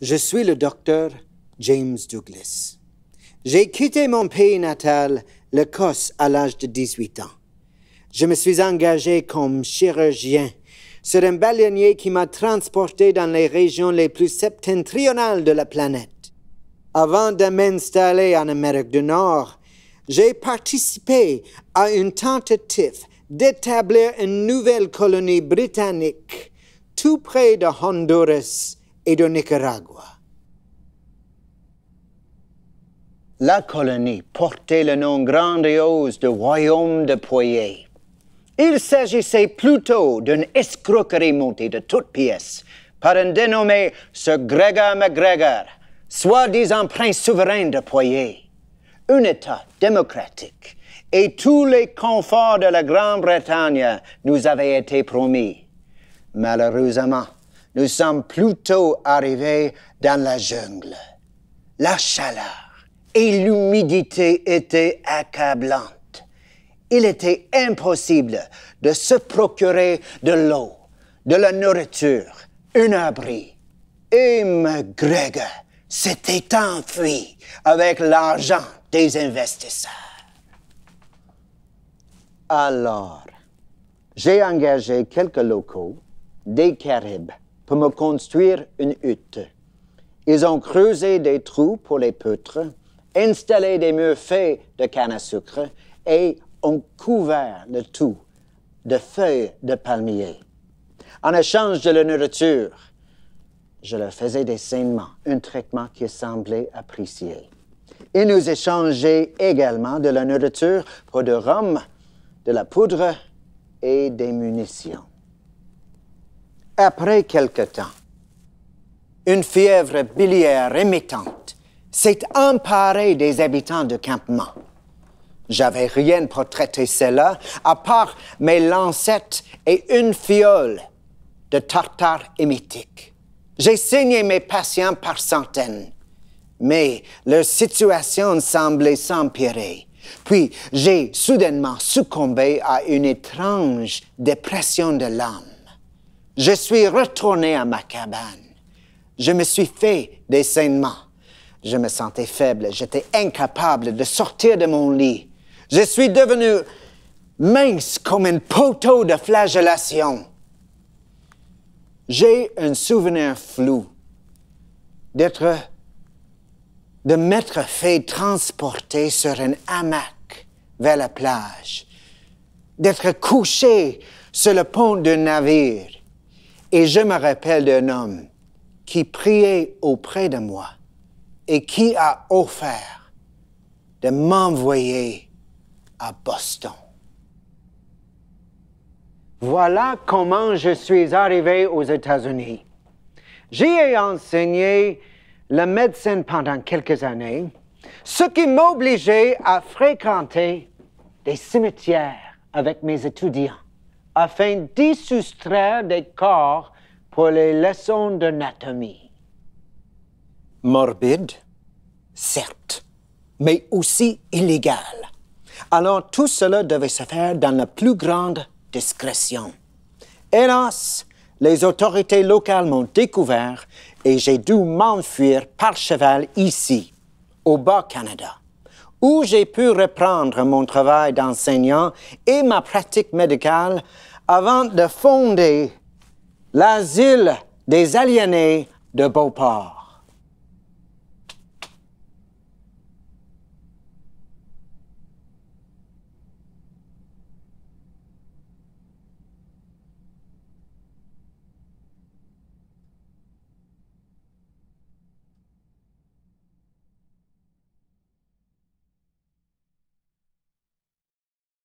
Je suis le docteur James Douglas. J'ai quitté mon pays natal, l'Écosse, à l'âge de 18 ans. Je me suis engagé comme chirurgien sur un baleinier qui m'a transporté dans les régions les plus septentrionales de la planète. Avant de m'installer en Amérique du Nord, j'ai participé à une tentative d'établir une nouvelle colonie britannique tout près de Honduras et de Nicaragua. La colonie portait le nom grandiose de Royaume de Poyais. Il s'agissait plutôt d'une escroquerie montée de toutes pièces par un dénommé Sir Gregor MacGregor, soi-disant prince souverain de Poyais. Un État démocratique et tous les conforts de la Grande-Bretagne nous avaient été promis. Malheureusement, nous sommes plutôt arrivés dans la jungle. La chaleur et l'humidité étaient accablantes. Il était impossible de se procurer de l'eau, de la nourriture, un abri. Et MacGregor s'était enfui avec l'argent des investisseurs. Alors, j'ai engagé quelques locaux, des Caribes, pour me construire une hutte. Ils ont creusé des trous pour les poutres, installé des murs faits de canne à sucre et ont couvert le tout de feuilles de palmier. En échange de la nourriture, je leur faisais des saignements, un traitement qui semblait apprécié. Ils nous échangeaient également de la nourriture pour du rhum, de la poudre et des munitions. Après quelque temps, une fièvre biliaire émettante s'est emparée des habitants du campement. J'avais rien pour traiter cela, à part mes lancettes et une fiole de tartare émétique. J'ai saigné mes patients par centaines, mais leur situation semblait s'empirer. Puis j'ai soudainement succombé à une étrange dépression de l'âme. Je suis retourné à ma cabane. Je me suis fait des saignements. Je me sentais faible. J'étais incapable de sortir de mon lit. Je suis devenu mince comme un poteau de flagellation. J'ai un souvenir flou de m'être fait transporter sur un hamac vers la plage, d'être couché sur le pont d'un navire. Et je me rappelle d'un homme qui priait auprès de moi et qui a offert de m'envoyer à Boston. Voilà comment je suis arrivé aux États-Unis. J'y ai enseigné la médecine pendant quelques années, ce qui m'obligeait à fréquenter des cimetières avec mes étudiants afin d'y soustraire des corps pour les leçons d'anatomie. Morbide, certes, mais aussi illégal. Alors tout cela devait se faire dans la plus grande discrétion. Hélas, les autorités locales m'ont découvert et j'ai dû m'enfuir par cheval ici, au Bas-Canada, où j'ai pu reprendre mon travail d'enseignant et ma pratique médicale avant de fonder l'asile des aliénés de Beauport.